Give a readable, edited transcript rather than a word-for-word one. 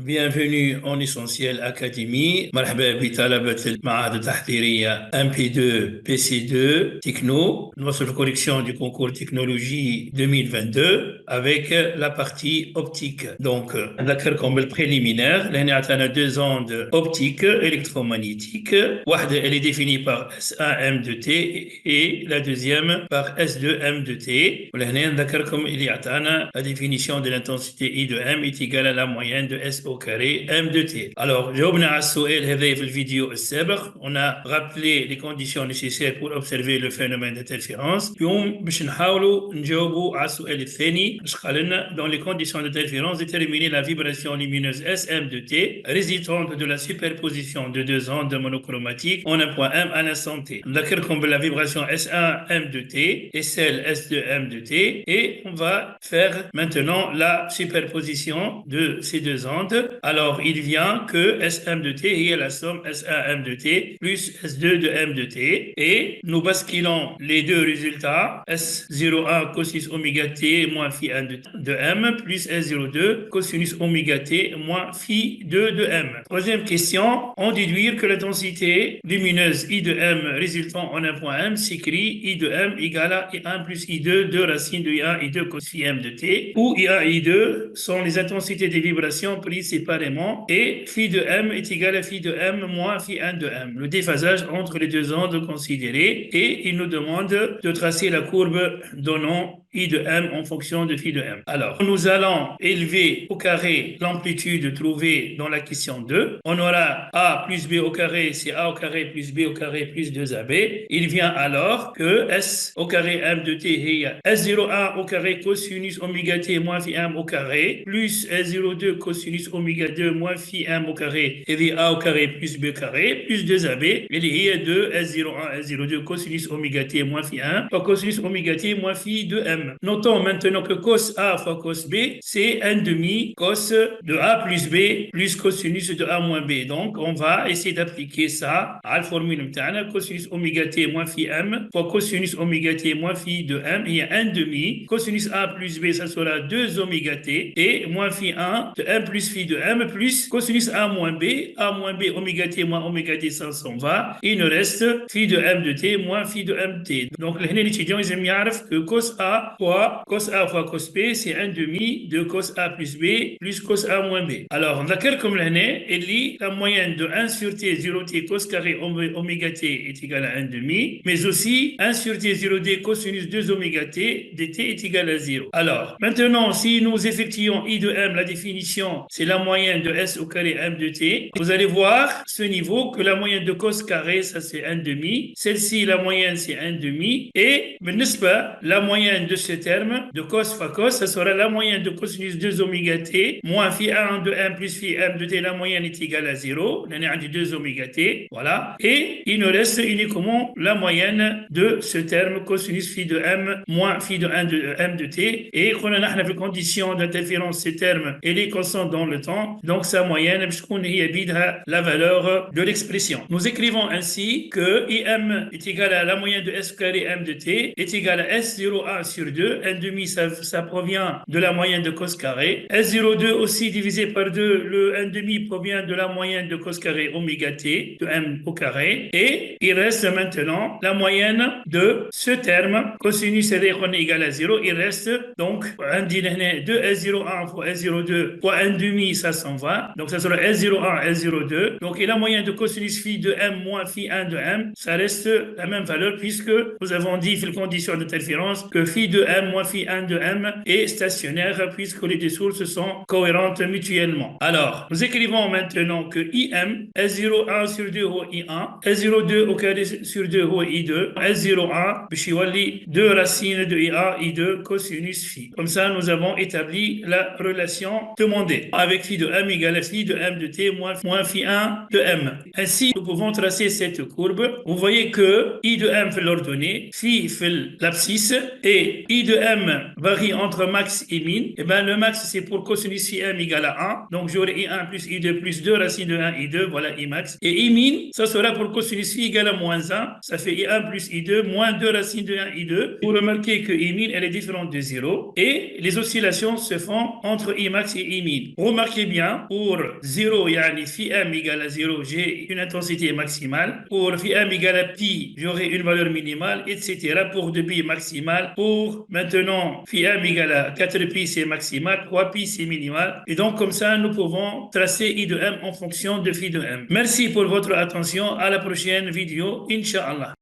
bienvenue en Essentiel Académie. مرحبا بطلبة المعاهد التحضيرية MP2 PC2 Techno, notre correction du concours technologie 2022 avec la partie optique. Donc, نذكر comme le préliminaire, لأن عندنا deux ondes optiques électromagnétiques. واحدة elle est définie par S1M de T et la deuxième par S2M de T. ولهنا نذكركم اللي عطانا la définition de l'intensité I de M est égale à la moyenne de S au carré M de T. Alors, جاوبنا على السؤال هذا في الفيديو السابق. On a rappelé les conditions nécessaires pour observer le phénomène d'interférence. اليوم باش نحاولوا نجاوبوا على السؤال الثاني. اش قال لنا dans les conditions d'interférence déterminer la vibration lumineuse SM de T résultante de la superposition de deux ondes monochromatiques en un point M à l'instant T. نذكركم la vibration S1M de T et celle S2M de T et on va faire maintenant la superposition de ces deux ondes. Alors, il vient que SM de T est la somme S1M de T plus S2 de M de T et nous basculons les deux résultats S01 cosinus oméga T moins phi 1 de M plus S02 cosinus oméga T moins phi 2 de M. Troisième question, on déduire que l'intensité lumineuse I de M résultant en un point M s'écrit I de M égale à I1 plus I2 de racine de I1 I2 cos phi M de T où I1 et I2 sont les intensités des vibrations prises séparément et phi de M est égal à phi de M moins phi 1 de M. Le déphasage entre les deux ondes considérées et il nous demande de tracer la courbe donnant I de M en fonction de phi de M. Alors, nous allons élever au carré l'amplitude trouvée dans la question 2. On aura A plus B au carré, c'est A au carré plus B au carré plus 2AB. Il vient alors que S au carré M de T est S01 au carré cosinus oméga T moins phi M au carré plus S02 cosinus oméga 2 moins phi M au carré et A au carré plus B carré plus 2AB. Il y a 2 S01 S02 cosinus oméga T moins phi 1 par cosinus oméga T moins phi 2M. Notons maintenant que cos A fois cos B, c'est 1 demi cos de A plus B plus cosinus de A moins B. Donc, on va essayer d'appliquer ça à la formule متاعنا cosinus oméga T moins phi M fois cosinus oméga T moins phi de M. Il y a 1 demi cosinus A plus B, ça sera 2 oméga T et moins phi 1 de M plus phi de M plus cosinus A moins B oméga T moins oméga T, ça s'en va. Il nous reste phi de M de T moins phi de M T. Donc, l'étudiant, ils aiment يعرف que cos A fois cos B, c'est 1 demi de cos A plus B plus cos A moins B. Alors, on a comme l'année, elle lit la moyenne de 1 sur T 0T cos carré oméga T est égal à 1 demi, mais aussi 1 sur T 0D cosinus 2 oméga T dt est égal à 0. Alors, maintenant, si nous effectuons I de M, la définition, c'est la moyenne de S au carré M de T. Vous allez voir ce niveau que la moyenne de cos carré, ça c'est 1 demi. Celle-ci, la moyenne, c'est 1 demi. Et, la moyenne de ce terme de cos fois cos, ça sera la moyenne de cosinus 2 oméga T moins phi 1 de M plus phi M de T, la moyenne est égale à 0. On a 2 oméga T, voilà. Et il nous reste uniquement la moyenne de ce terme cosinus phi de M moins phi de 1 de M de T. Et quand on a la condition d'interférence, ce terme, elle est constante dans le temps. Donc sa moyenne, la valeur de l'expression. Nous écrivons ainsi que IM est égal à la moyenne de S carré M de T est égal à S01 sur 2. 1 demi, ça provient de la moyenne de cos carré. S02 aussi divisé par 2, le 1 demi provient de la moyenne de cos carré oméga T de M au carré. Et il reste maintenant la moyenne de ce terme, cosinus égal à 0. Il reste donc 2 S01 fois S02 fois 1 demi, ça s'en va. Donc ça sera S01, S02. Donc et la moyenne de cosinus phi de M moins phi 1 de M, ça reste la même valeur puisque nous avons dit, les conditions d'interférence, que phi de M moins phi 1 de M est stationnaire puisque les deux sources sont cohérentes mutuellement. Alors, nous écrivons maintenant que IM, S01 sur 2 هو I1, S02 au carré sur 2 هو I2, S01 باش يولي 2 racines de I1, I2 cosinus phi. Comme ça, nous avons établi la relation demandée avec phi de M égale à phi de M de T moins phi 1 de M. Ainsi, nous pouvons tracer cette courbe. Vous voyez que I de M fait l'ordonnée, phi fait l'abscisse et I de M varie entre max et min. Et bien, le max, c'est pour cosinus phi M égale à 1. Donc, j'aurai I1 plus I2 plus 2 racines de 1, I2. Voilà I max. Et I min, ça sera pour cosinus phi égale à moins 1. Ça fait I1 plus I2 moins 2 racines de 1, I2. Vous remarquez que I min, elle est différente de 0. Et les oscillations se font entre I max et I min. Remarquez bien, pour 0, yani phi M égale à 0, j'ai une intensité maximale. Pour phi M égale à pi, j'aurai une valeur minimale, etc. Pour 2pi maximal. Pour maintenant, phi M égale à 4pi, c'est maximal. 3pi, c'est minimal. Et donc, comme ça, nous pouvons tracer I de M en fonction de phi de M. Merci pour votre attention. À la prochaine vidéo, Inch'Allah.